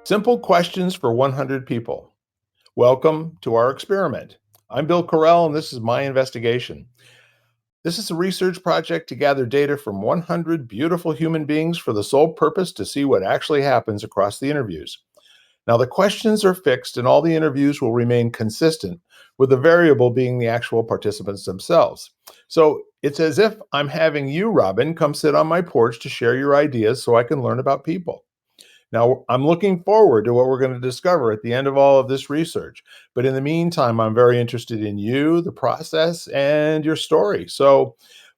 Simple questions for 100 people. Welcome to our experiment. I'm Bill Carell, and this is my investigation. This is a research project to gather data from 100 beautiful human beings for the sole purpose to see what actually happens across the interviews. Now, the questions are fixed, and all the interviews will remain consistent, with the variable being the actual participants themselves. So it's as if I'm having you, Robbin, come sit on my porch to share your ideas so I can learn about people. Now, I'm looking forward to what we're going to discover at the end of all of this research. But in the meantime, I'm very interested in you, the process, and your story. So,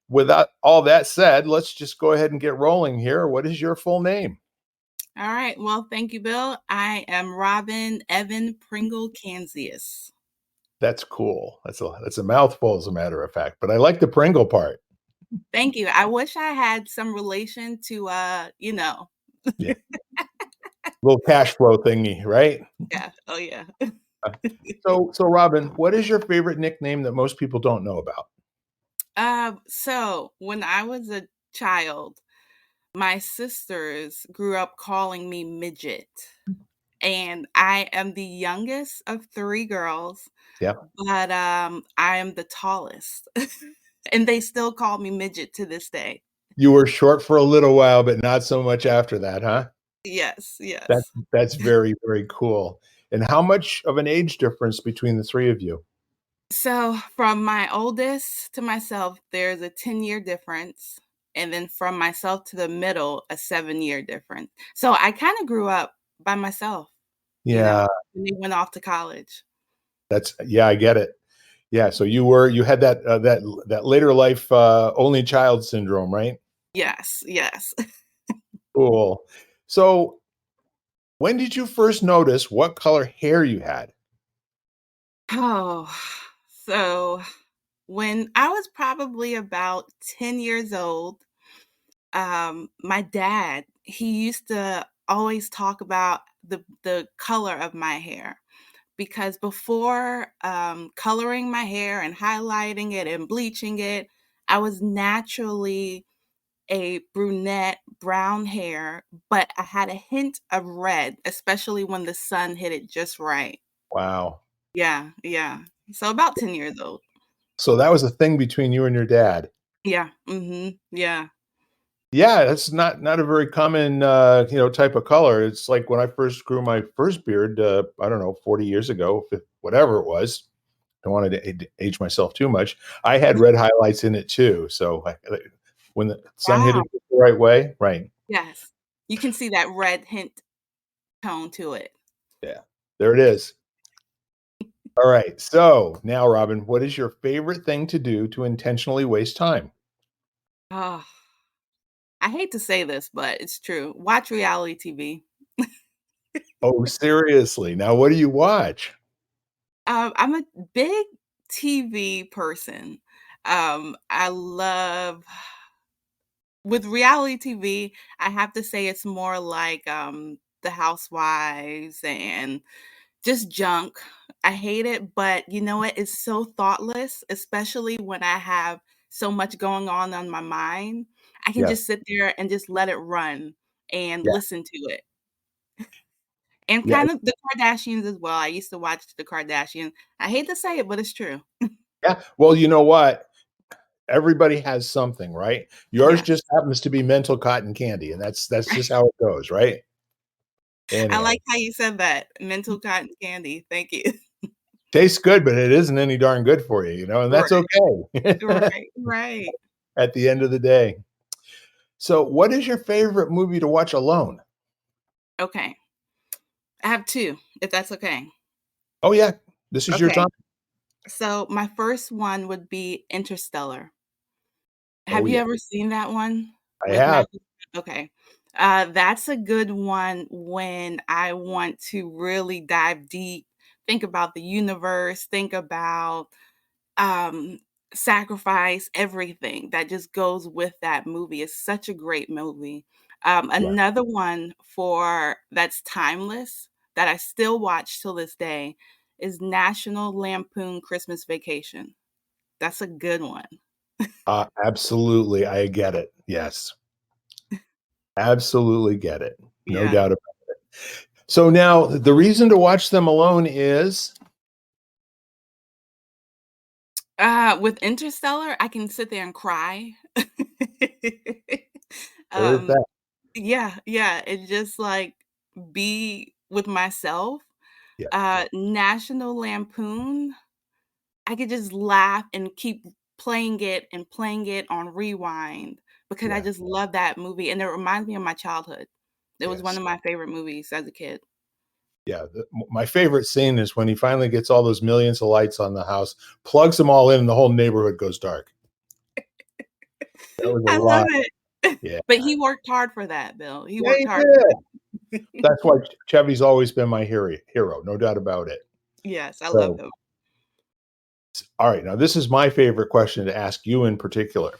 with all that said, let's just go ahead and get rolling here. What is your full name? All right. Well, thank you, Bill. I am Robbin Evan Pringle Canzius. That's cool. That's a mouthful, as a matter of fact. But I like the Pringle part. Thank you. I wish I had some relation to Yeah, little cash flow thingy, right? Yeah. Oh yeah. So Robin, what is your favorite nickname that most people don't know about? So when I was a child, my sisters grew up calling me midget. And I am the youngest of three girls, Yeah, but I am the tallest. And they still call me midget to this day. you were short for a little while, but not so much after that, huh? Yes, That yes. that's very, very cool. And how much of an age difference between the 3 of you? So from my oldest to myself, there's a 10-year difference. And then from myself to the middle, a 7-year difference. So I kind of grew up by myself, Yeah, and they went off to college. yeah, I get it. Yeah, so you had that later life, only child syndrome, right? Yes, yes. Cool. So, when did you first notice what color hair you had? Oh, so when I was probably about 10 years old, my dad, he used to always talk about the color of my hair because before coloring my hair and highlighting it and bleaching it, I was naturally a brunette, brown hair, but I had a hint of red, especially when the sun hit it just right. Wow. Yeah, yeah. So about 10 years old. So that was a thing between you and your dad. Yeah, mhm, yeah. Yeah, that's not a very common, type of color. It's like when I first grew my first beard, I don't know, 40 years ago, whatever it was. Don't want to age myself too much. I had red highlights in it too. So when the sun hit Wow, it the right way, right? yes. You can see that red hint tone to it. Yeah, there it is. All right. So now, Robin, what is your favorite thing to do to intentionally waste time? Oh, I hate to say this, but it's true. Watch reality TV. Oh, seriously? Now, what do you watch? I'm a big TV person. I love with reality TV, I have to say it's more like The Housewives and just junk. I hate it, but you know what? It's so thoughtless, especially when I have so much going on my mind. I can Yeah, just sit there and just let it run and yeah, listen to it. And yeah, kind of the Kardashians as well. I used to watch the Kardashians. I hate to say it, but it's true. yeah. Well, you know what? Everybody has something, right? Yours just Yes. happens to be mental cotton candy, and that's just how it goes, right? I Anyway, like how you said that. Mental cotton candy. Thank you. tastes good, but it isn't any darn good for you, and that's Right. okay Right. Right. at the end of the day. So, what is your favorite movie to watch alone? Okay. I have 2, if that's okay. Oh, yeah, this is your Okay. time. So my first one would be Interstellar. Oh, Have you yeah, ever seen that one I with have. Matthew? Okay. That's a good one when I want to really dive deep, think about the universe, think about um, sacrifice, everything that just goes with that movie. It's such a great movie. Yeah. Another one for that's timeless that I still watch till this day is National Lampoon Christmas Vacation. That's a good one. Absolutely, I get it. Yes, absolutely get it. No Yeah. doubt about it. So now the reason to watch them alone is With Interstellar, I can sit there and cry. there is Um, that. yeah, yeah, and just, like, be with myself. Yeah, National Lampoon, I could just laugh and keep playing it on rewind because I yeah, just love that movie, and it reminds me of my childhood. It was one yes. of my favorite movies as a kid. Yeah, my favorite scene is when he finally gets all those millions of lights on the house, plugs them all in, and the whole neighborhood goes dark. That was a I love lot. it. Yeah. But he worked hard for that, Bill. He Yeah, worked he hard for did. that. That's why Chevy's always been my hero, no doubt about it. Yes, I love So, him. all right, now this is my favorite question to ask you in particular.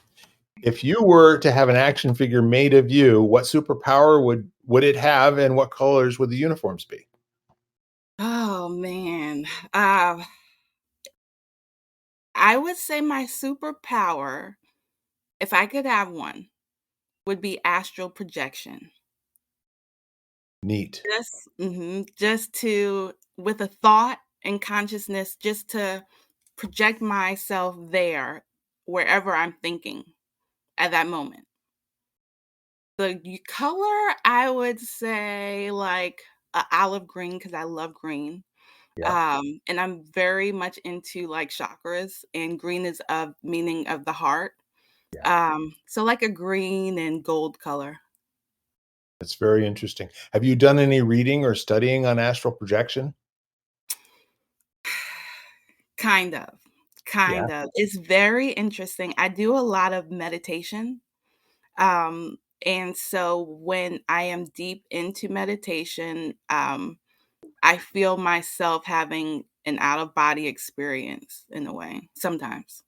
If you were to have an action figure made of you, what superpower would it have, and what colors would the uniforms be? Oh, man. Uh, I would say my superpower, if I could have one, would be astral projection. Neat. Just to with a thought and consciousness, just to project myself there, wherever I'm thinking at that moment. Color, I would say, like, a olive green because I love green. Yeah, And I'm very much into, like, chakras, and green is of meaning of the heart. yeah. So like a green and gold color. That's very interesting. Have you done any reading or studying on astral projection? Kind of, Yeah, kind of. It's very interesting. I do a lot of meditation. Um, and so when I am deep into meditation, I feel myself having an out of body experience in a way sometimes.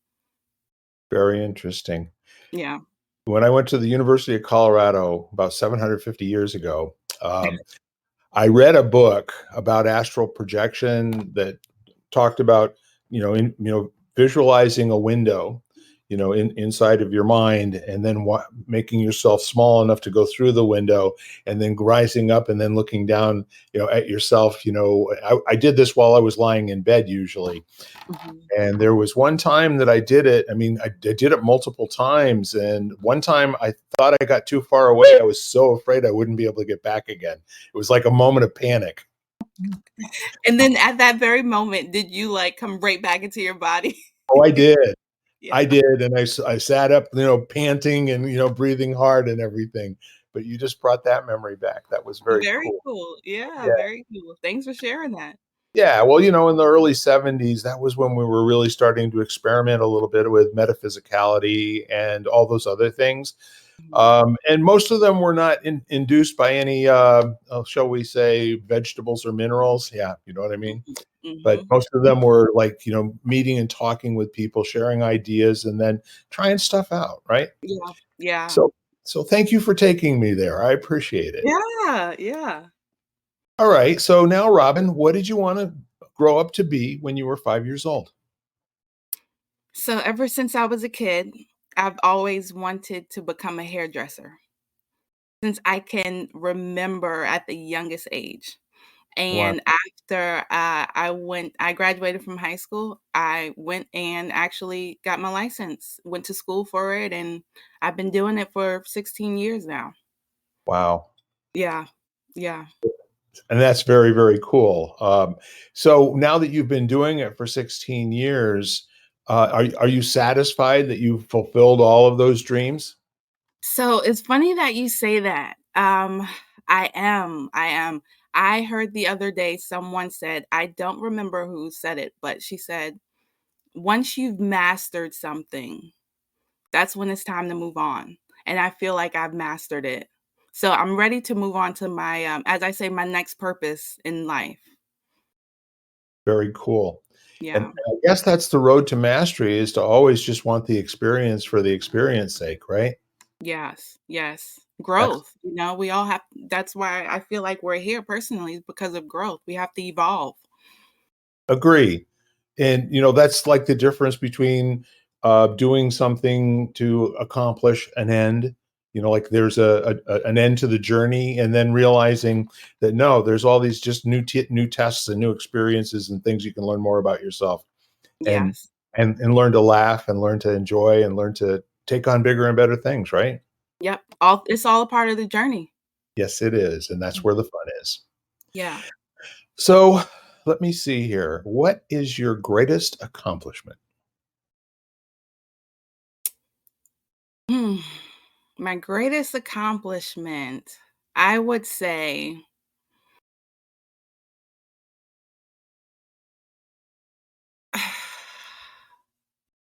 very interesting. Yeah. When I went to the University of Colorado about 750 years ago, I read a book about astral projection that talked about, visualizing a window, inside of your mind, and then making yourself small enough to go through the window, and then rising up and then looking down, at yourself. I did this while I was lying in bed usually, Mhm. and there was one time that I did it. I mean, I did it multiple times. And one time I thought I got too far away. I was so afraid I wouldn't be able to get back again. It was like a moment of panic. And then at that very moment, did you, like, come right back into your body? Oh, I did. Yeah. I did. And I sat up, panting and, breathing hard and everything. But you just brought that memory back. That was very Very cool. cool. Yeah, Yeah. very cool. Thanks for sharing that. Yeah, well, in the early 70s, that was when we were really starting to experiment a little bit with metaphysicality and all those other things. Mhm. And most of them were not induced by any, shall we say, vegetables or minerals. Yeah, you know what I mean? Mhm. But Mhm. most of them were like, meeting and talking with people, sharing ideas, and then trying stuff out, right? Yeah, yeah. So, so thank you for taking me there. I appreciate it. Yeah, yeah. All right. So now, Robin, what did you want to grow up to be when you were 5 years old? So ever since I was a kid, I've always wanted to become a hairdresser since I can remember at the youngest age. Wow. And after I graduated from high school, I went and actually got my license, went to school for it, and I've been doing it for 16 years now. Wow. Yeah, yeah. And that's very, very cool. So now that you've been doing it for 16 years, are you satisfied that you've fulfilled all of those dreams? So it's funny that you say that. I am. I am. I heard the other day someone said, I don't remember who said it, but she said, once you've mastered something, that's when it's time to move on. And I feel like I've mastered it. So I'm ready to move on to my, as I say, my next purpose in life. Very cool. And Yeah. I guess that's the road to mastery, is to always just want the experience for the experience sake, right? Yes. Yes. Ex- Growth. We all have, that's why I feel like we're here personally, is because of growth. We have to evolve. Agree. And that's like the difference between doing something to accomplish an end like there's an end to the journey, and then realizing that no, there's all these just new tests and new experiences and things you can learn more about yourself, and Yes. and learn to laugh and learn to enjoy and learn to take on bigger and better things, right? Yep. It's all a part of the journey. Yes, it is, and that's where the fun is. Yeah. So let me see here. What is your greatest accomplishment? Hmm. My greatest accomplishment, I would say,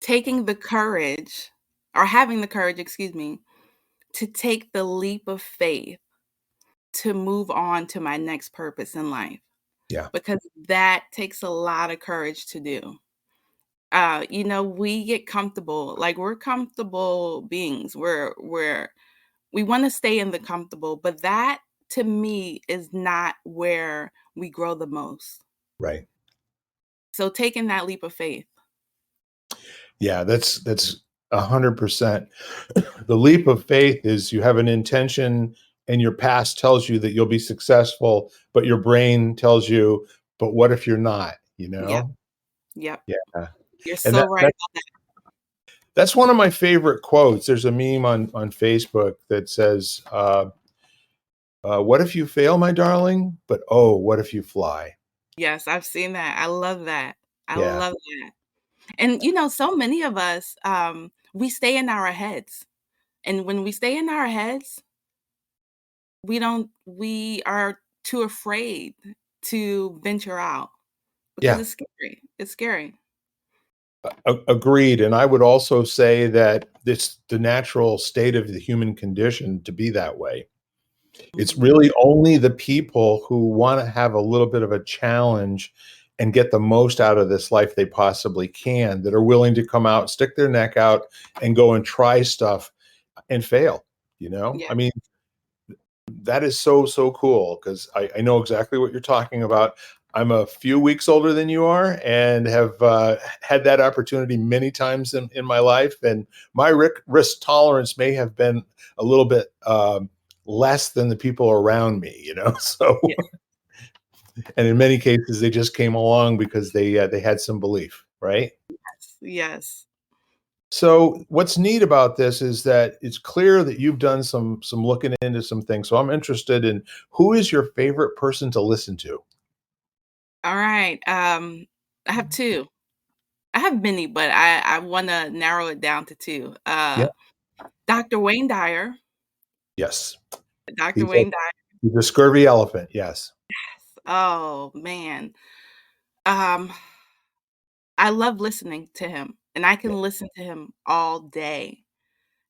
taking the courage or having the courage, excuse me, to take the leap of faith to move on to my next purpose in life, Yeah, because that takes a lot of courage to do. We get comfortable, like we're comfortable beings. We want to stay in the comfortable, but that to me is not where we grow the most. right. So taking that leap of faith. Yeah, that's 100%. The leap of faith is you have an intention and your past tells you that you'll be successful, but your brain tells you, but what if you're not, you Yep, know? yep. Yeah. You're And so right about that. that's one of my favorite quotes. There's a meme on Facebook that says, "What if you fail, my darling? But oh, what if you fly?" Yes, I've seen that. I love that. I Yeah, love that. And so many of us, we stay in our heads. And when we stay in our heads, we are too afraid to venture out because yeah, it's scary. It's scary. agreed. And I would also say that it's the natural state of the human condition to be that way. It's Mhm. really only the people who wanna have a little bit of a challenge and get the most out of this life they possibly can that are willing to come out, stick their neck out, and go and try stuff and fail, you know? Yeah. I mean, that is so, so cool because I know exactly what you're talking about. I'm a few weeks older than you are and have, had that opportunity many times in my life, and my risk tolerance may have been a little bit, less than the people around me, So Yeah. and in many cases, they just came along because they had some belief, right? Yes. Yes. So what's neat about this is that it's clear that you've done some looking into some things. So I'm interested in who is your favorite person to listen to? All right. I have 2. I have many, but I wanna narrow it down to 2. Yeah. Dr. Wayne Dyer. Yes. Dr. He's a Wayne Dyer. he's a scurvy elephant, yes. Oh, man. Um, I love listening to him, and I Yeah, can listen to him all day.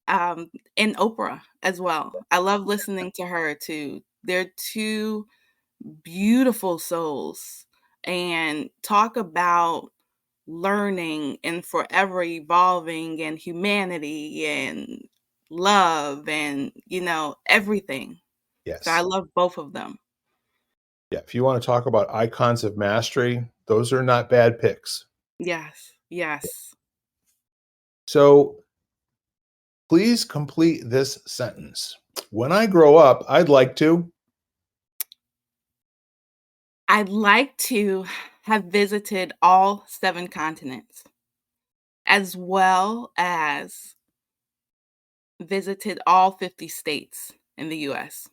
And Oprah as well. I love listening to her too. They're 2 beautiful souls, and talk about learning and forever evolving and humanity and love and, everything. So I yes. love both of them. Yeah, if you wanna talk about icons of mastery, those are not bad picks. Yes, yes. So, please complete this sentence. When I grow up, I'd like to. I'd like to have visited all 7 continents, as well as visited all 50 states in the US.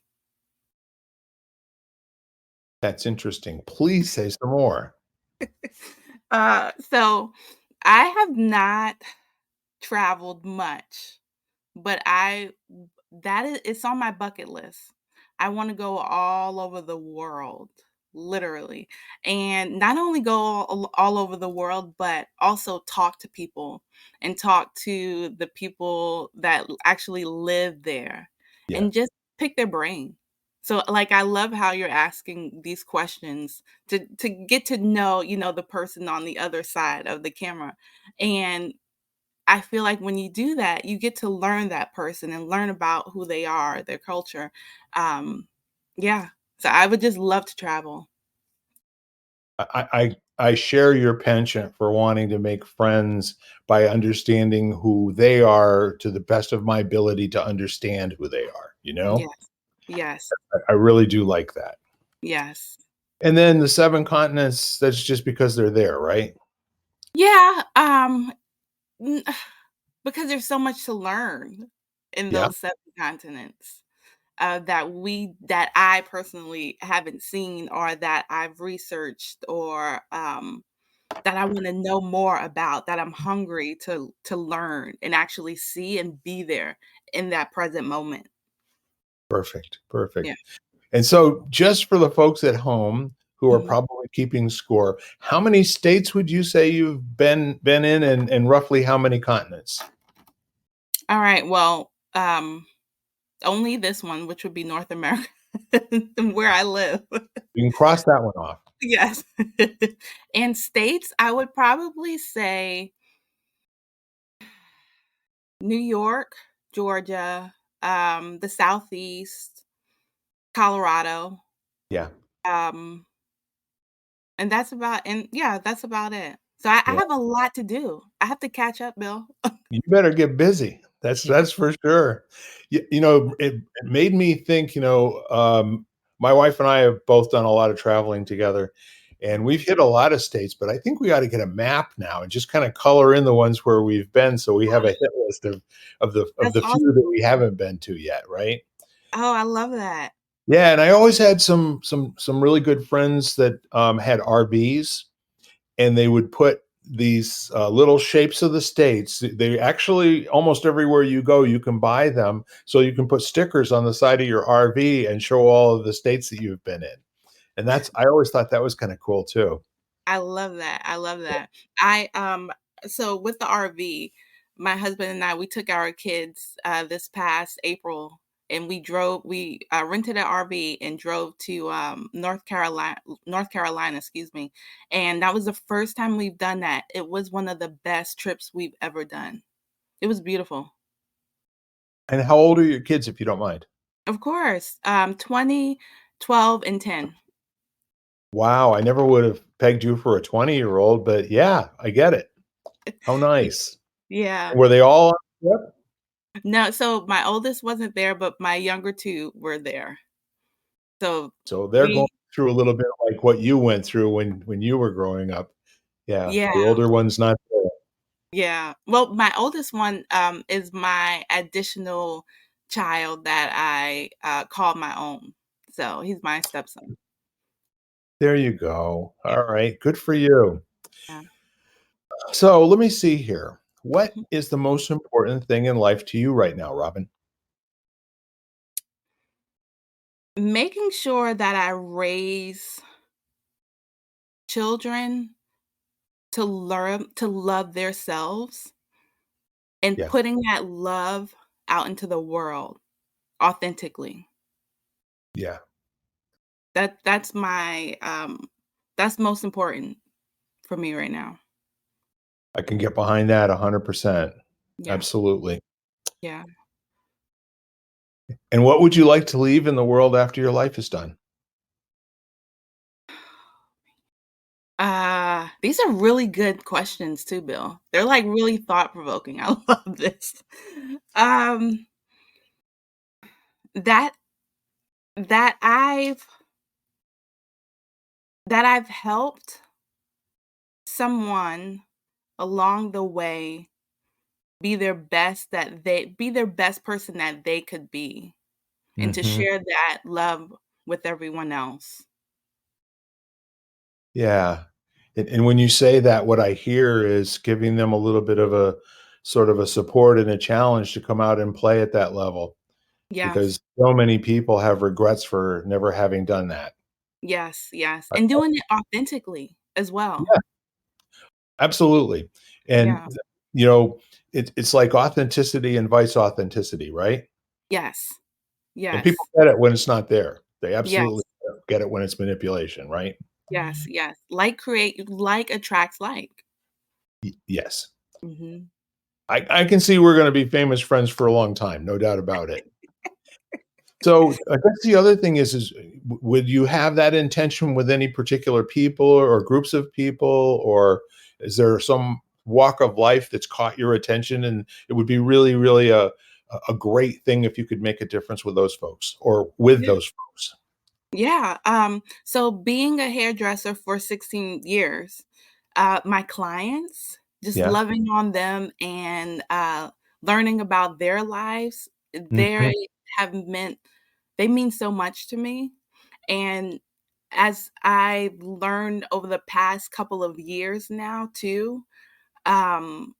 That's interesting. Please say some more. So I have not traveled much, but that is it's on my bucket list. I wanna go all over the world, literally, and not only go all over the world, but also talk to people and talk to the people that actually live there Yeah, and just pick their brain. So, like, I love how you're asking these questions to get to know, the person on the other side of the camera, and I feel like when you do that, you get to learn that person and learn about who they are, their culture. Um, yeah. So I would just love to travel. I share your penchant for wanting to make friends by understanding who they are to the best of my ability to understand who they are, you know? Yes. Yes. I really do like that. Yes. And then the 7 continents, that's just because they're there, right? Yeah, n because there's so much to learn in Yeah, those 7 continents, that I personally haven't seen or that I've researched or, that I wanna know more about, that I'm hungry to learn and actually see and be there in that present moment. perfect, Yeah. perfect. And so just for the folks at home who are Mhm. probably keeping score, how many states would you say you've been in and roughly how many continents? Alright, well, only this one, which would be North America, where I live. You can cross that one off. Yes. And states, I would probably say New York, Georgia, the Southeast, Colorado, Yeah, um, and that's about it. So I yeah. have a lot to do. I have to catch up, Bill. You better get busy. That's for sure. It made me think, my wife and I have both done a lot of traveling together, and we've hit a lot of states, but I think we ought to get a map now and just kinda color in the ones where we've been so we have a hit list of That's the few that awesome. we haven't been to yet, right? Oh, I love that. Yeah, and I always had some really good friends that, had RVs, and they would put these little shapes of the states. They actually almost everywhere you go, you can buy them, so you can put stickers on the side of your RV and show all of the states that you've been in. And that's I always thought that was kind of cool too. I love that, I love that. I, so with the RV, my husband and I, we took our kids, this past April, and we rented an RV and drove to, North Carolina, excuse me, and that was the first time we've done that. It was one of the best trips we've ever done. It was beautiful. And how old are your kids, if you don't mind? Of course, 20, 12, and 10. Wow, I never would have pegged you for a 20-year-old, but yeah, I get it. How Y nice. yeah. Were they all on the trip? No, so my oldest wasn't there, but my younger 2 were there. So So they're going we through a little bit like what you went through when you were growing up. Yeah, yeah, the older one's not there. yeah. Well, my oldest one, is my additional child that I, call my own. So he's my stepson. There you go. Yeah. All right, good for you. Yeah. So let me see here. What Mhm. is the most important thing in life to you right now, Robin? Making sure that I raise children to learn to love themselves and Yeah, putting that love out into the world authentically. yeah. That's my, that's most important for me right now. I can get behind that 100%. Yeah, Absolutely. yeah. And what would you like to leave in the world after your life is done? These are really good questions too, Bill. They're, like, really thought-provoking. I love this. Um, that that I've helped someone along the way be their best person that they could be, and to Mhm. share that love with everyone else. Yeah. And when you say that, what I hear is giving them a little bit of a sort of a support and a challenge to come out and play at that level Yes. because so many people have regrets for never having done that. Yes, yes, I and doing it authentically as well. Yeah, absolutely. And, Yeah. you know, it's like authenticity invites authenticity, right? Yes. And people Yes. get it when it's not there. They absolutely Yes. get it when it's manipulation, right? Yes, yes. Like attracts like. Yes. Mhm. I can see we're gonna be famous friends for a long time, no doubt about it. So I guess the other thing is would you have that intention with any particular people or groups of people, or is there some walk of life that's caught your attention and it would be really, really a great thing if you could make a difference with those folks or with Yeah. those folks? Yeah, so being a hairdresser for 16 years, my clients, just Yeah. loving on them and, learning about their lives, Mhm. they have meant they mean so much to me, and as I've learned over the past couple of years now too, um,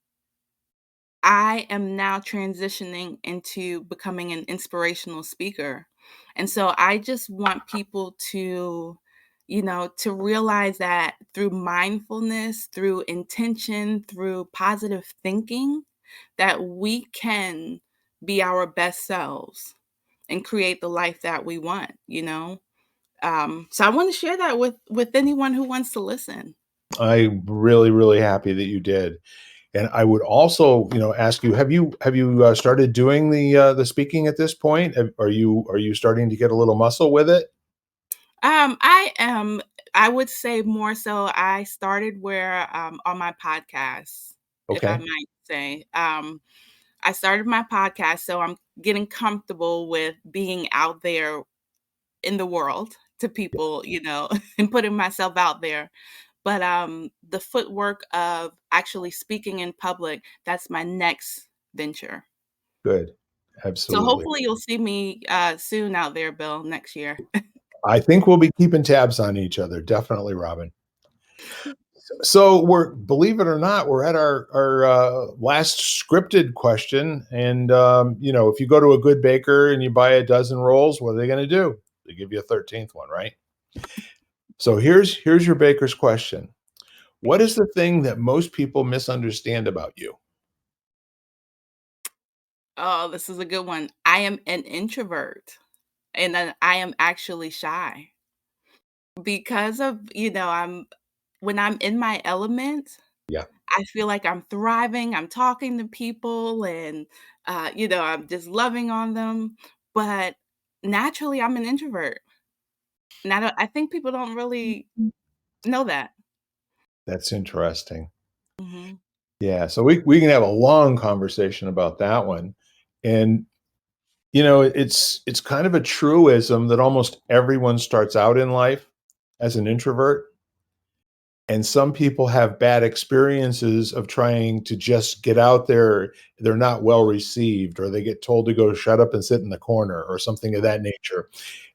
I am now transitioning into becoming an inspirational speaker. And so I just want people to, to realize that through mindfulness, through intention, through positive thinking, that we can be our best selves and create the life that we want. So I want to share that with anyone who wants to listen. I'm really, really happy that you did. And I would also, ask you, have you started doing the speaking at this point? Are you starting to get a little muscle with it? I am I would say more so I started where, on my podcast, if I Okay, might say. I started my podcast, so I'm getting comfortable with being out there in the world to people, and putting myself out there. But, the footwork of actually speaking in public, that's my next venture. good. So Absolutely. hopefully you'll see me, soon out there, Bill, next year. I think we'll be keeping tabs on each other, definitely, Robin. So we're believe it or not, we're at our last scripted question, and if you go to a good baker and you buy a dozen rolls, what are they going to do? They give you a 13th one, right? So here's your baker's question. What is the thing that most people misunderstand about you? Oh, this is a good one. I am an introvert, and then I am actually shy because of, I'm when I'm in my element, Yeah, I feel like I'm thriving, I'm talking to people and, I'm just loving on them, but naturally, I'm an introvert, and I think people don't really know that. that's interesting. Mhm. Yeah, so we can have a long conversation about that one. And it's kind of a truism that almost everyone starts out in life as an introvert, and some people have bad experiences of trying to just get out there. They're not well received, or they get told to go shut up and sit in the corner or something of that nature.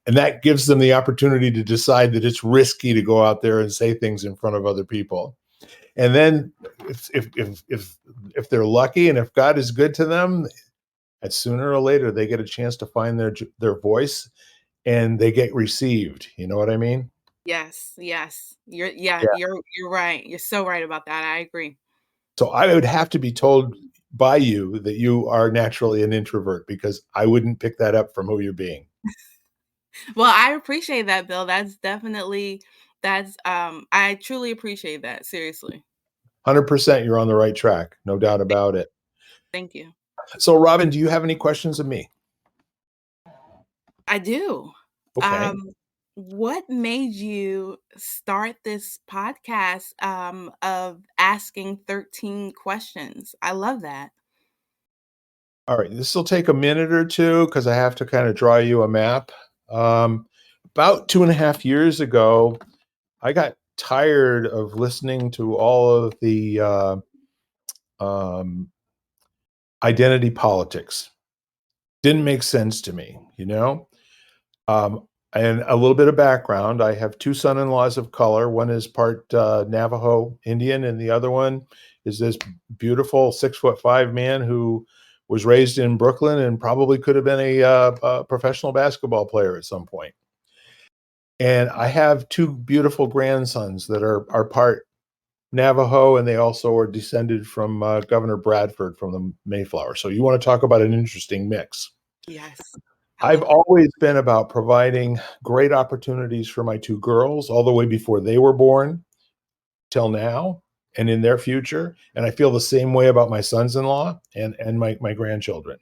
And that gives them the opportunity to decide that it's risky to go out there and say things in front of other people. And then if they're lucky and if God is good to them, and sooner or later they get a chance to find their voice and they get received. You know what I mean? Yes, yes. Yeah, Yeah. you're right. You're so right about that, I agree. So I would have to be told by you that you are naturally an introvert because I wouldn't pick that up from who you're being. Well, I appreciate that, Bill. I truly appreciate that, seriously. 100% you're on the right track, no doubt about it. Thank you. So Robin, do you have any questions of me? I do. Okay. Um, what made you start this podcast, of asking 13 questions? I love that. All right. This will take a minute or two because I have to kind of draw you a map. Um, about 2.5 years ago, I got tired of listening to all of the um, identity politics. Didn't make sense to me. Um, and a little bit of background: I have two son-in-laws of color. One is part Navajo Indian, and the other one is this beautiful 6'5" man who was raised in Brooklyn and probably could have been a professional basketball player at some point. And I have two beautiful grandsons that are part Navajo, and they also are descended from Governor Bradford from the Mayflower. So you want to talk about an interesting mix. Yes. I I've love that. always been about providing great opportunities for my two girls, all the way before they were born till now and in their future. And I feel the same way about my sons-in-law and my grandchildren.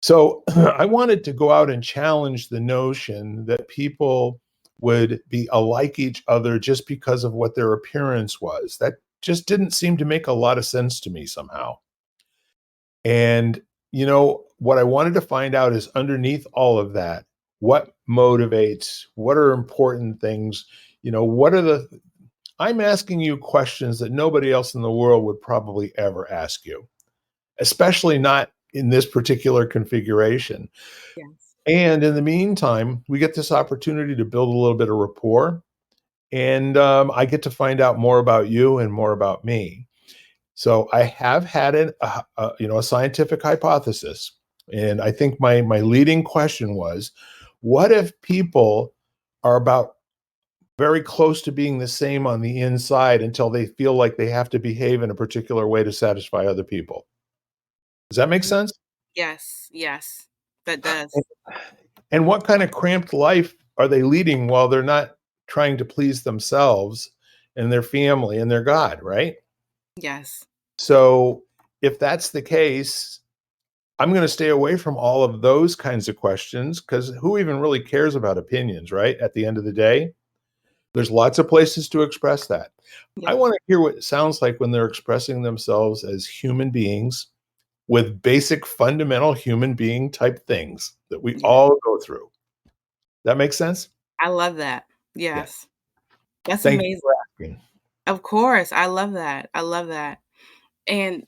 So I wanted to go out and challenge the notion that people would be alike each other just because of what their appearance was. That just didn't seem to make a lot of sense to me somehow. And, what I wanted to find out is underneath all of that, what motivates, what are important things, what are I'm asking you questions that nobody else in the world would probably ever ask you, especially not in this particular configuration. Yes. And in the meantime, we get this opportunity to build a little bit of rapport, and I get to find out more about you and more about me. So I have had a scientific hypothesis, and I think my leading question was, what if people are about very close to being the same on the inside until they feel like they have to behave in a particular way to satisfy other people? Does that make Mhm. sense? Yes, yes, that does. And what kind of cramped life are they leading while they're not trying to please themselves and their family and their God, right? Yes. So if that's the case, I'm going to stay away from all of those kinds of questions because who even really cares about opinions, right? At the end of the day, there's lots of places to express that. I Yeah. want to hear what it sounds like when they're expressing themselves as human beings with basic fundamental human being type things that we Yeah. all go through. That makes sense? I love that. Yeah. Yes. That's Thank you amazing. for asking. Of course, I love that. I love that. And,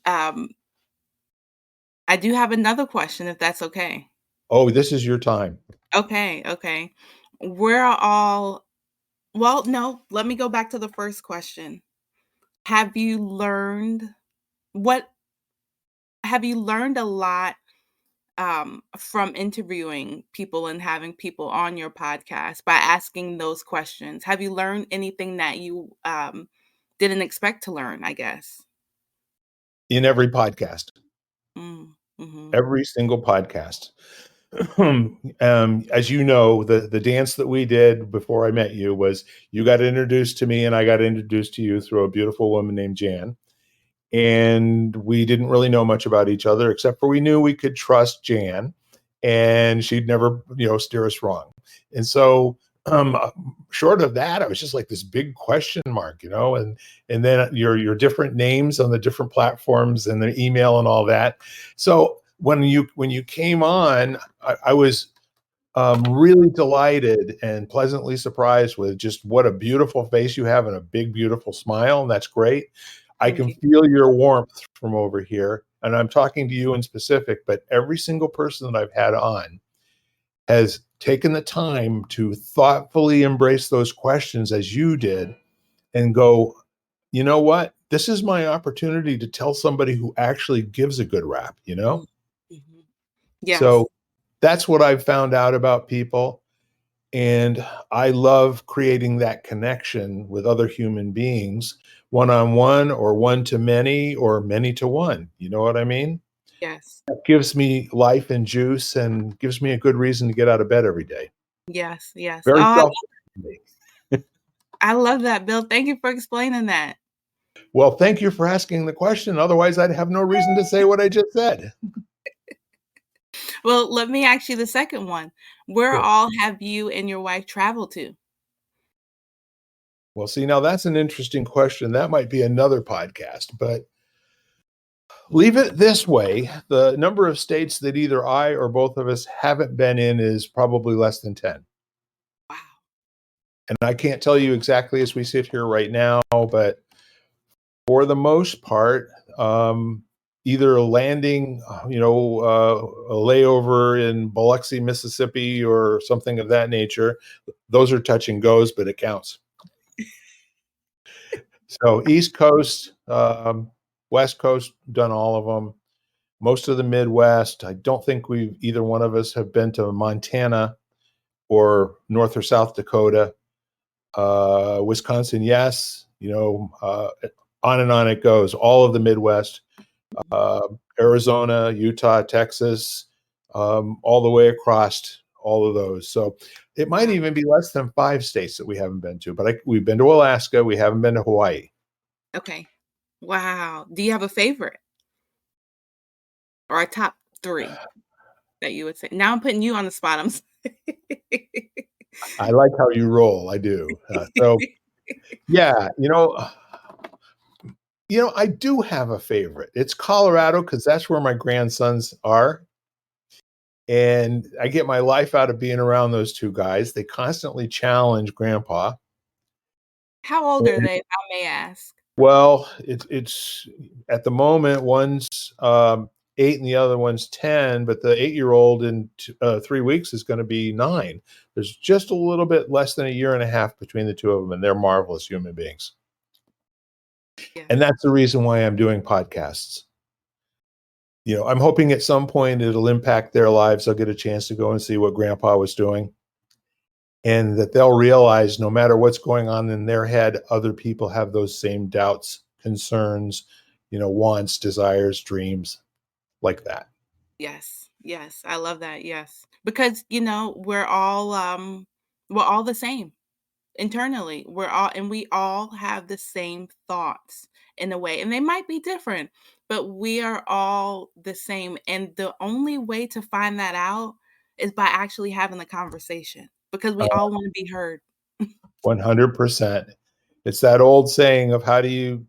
I do have another question if that's okay. Oh, this is your time. Okay, okay. We're all well, no, let me go back to the first question. Have you learned what have you learned a lot, from interviewing people and having people on your podcast by asking those questions? Have you learned anything that you, didn't expect to learn, I guess? In every podcast, Mm, mhm. every single podcast. As you know, the dance that we did before I met you was you got introduced to me and I got introduced to you through a beautiful woman named Jan. And we didn't really know much about each other except for we knew we could trust Jan and she'd never, steer us wrong. And so um uh, short of that, I was just like this big question mark, and then your different names on the different platforms and the email and all that. So when you came on, I was really delighted and pleasantly surprised with just what a beautiful face you have and a big, beautiful smile. And that's great. I Thank can you. feel your warmth from over here. And I'm talking to you in specific, but every single person that I've had on has taken the time to thoughtfully embrace those questions as you did and go, you know what? This is my opportunity to tell somebody who actually gives a good rap. Mm, mhm. Yes, So that's what I've found out about people. And I love creating that connection with other human beings, one on one or one to many or many to one. You know what I mean? yes, It gives me life and juice and gives me a good reason to get out of bed every day. yes, yes. Very Oh, selfish of me. I love that, Bill. Thank you for explaining that. Well, thank you for asking the question. Otherwise, I'd have no reason to say what I just said. Well, let me ask you the second one. Where Sure. all have you and your wife traveled to? Well, see, now that's an interesting question. That might be another podcast, but leave it this way, the number of states that either I or both of us haven't been in is probably less than 10. Wow. And I can't tell you exactly as we sit here right now, but for the most part, either landing, a layover in Biloxi, Mississippi, or something of that nature, those are touch and goes, but it counts. So East Coast, West Coast, done all of them. Most of the Midwest. I don't think we've either one of us have been to Montana or North or South Dakota. Wisconsin, yes. On and on it goes. All of the Midwest, uh, Arizona, Utah, Texas, all the way across all of those. So it might Wow. even be less than 5 states that we haven't been to. But we've been to Alaska. We haven't been to Hawaii. Okay. Wow. Do you have a favorite or a top 3? that you would say? Now I'm putting you on the spot. I like how you roll. I do. Yeah, I do have a favorite. It's Colorado because that's where my grandsons are. And I get my life out of being around those two guys. They constantly challenge grandpa. How old are And, they, if I may ask? well, it's at the moment one's 8 and the other one's 10, but the 8-year-old in 3 weeks is going to be 9. There's just a little bit less than a year and a half between the two of them, and they're marvelous human beings. And Yes. that's the reason why I'm doing podcasts. I'm hoping at some point it'll impact their lives. They'll get a chance to go and see what grandpa was doing, and that they'll realize no matter what's going on in their head, other people have those same doubts, concerns, wants, desires, dreams, like that. Yes. Yes. I love that. Yes. Because, we're all the same internally. We all have the same thoughts in a way. And they might be different, but we are all the same. And the only way to find that out is by actually having the conversation because we Uh, all want to be heard. 100%. It's that old saying of how do you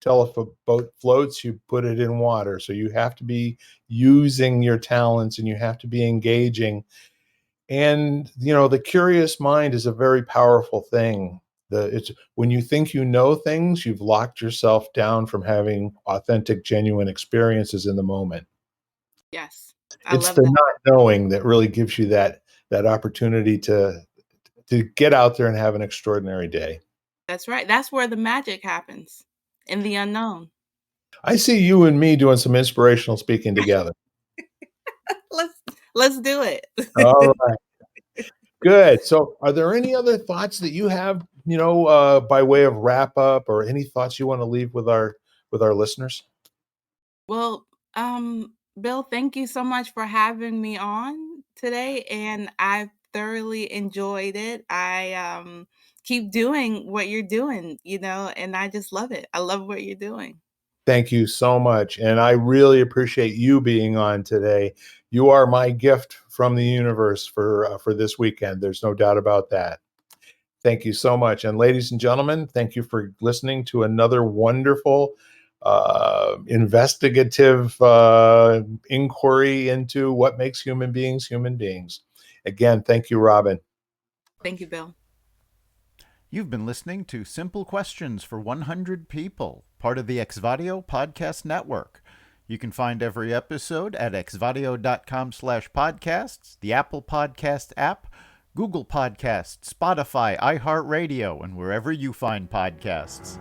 tell if a boat floats? You put it in water. So you have to be using your talents and you have to be engaging. And the curious mind is a very powerful thing. It's when you think you know things, you've locked yourself down from having authentic, genuine experiences in the moment. Yes. I It's love the that. not knowing that really gives you that opportunity to get out there and have an extraordinary day. That's right. That's where the magic happens in the unknown. I see you and me doing some inspirational speaking together. Let's let's do it. All right. Good. So, are there any other thoughts that you have, by way of wrap up, or any thoughts you want to leave with our listeners? Well, Bill, thank you so much for having me on today, and I thoroughly enjoyed it. I keep doing what you're doing, and I just love it. I love what you're doing. Thank you so much, and I really appreciate you being on today. You are my gift from the universe for this weekend. There's no doubt about that. Thank you so much. And ladies and gentlemen, thank you for listening to another wonderful investigative inquiry into what makes human beings human beings. Again, thank you, Robin. Thank you, Bill. You've been listening to Simple Questions for 100 People, part of the Exvadio Podcast Network. You can find every episode at exvadio.com/podcasts, the Apple Podcast app, Google Podcasts, Spotify, iHeartRadio, and wherever you find podcasts.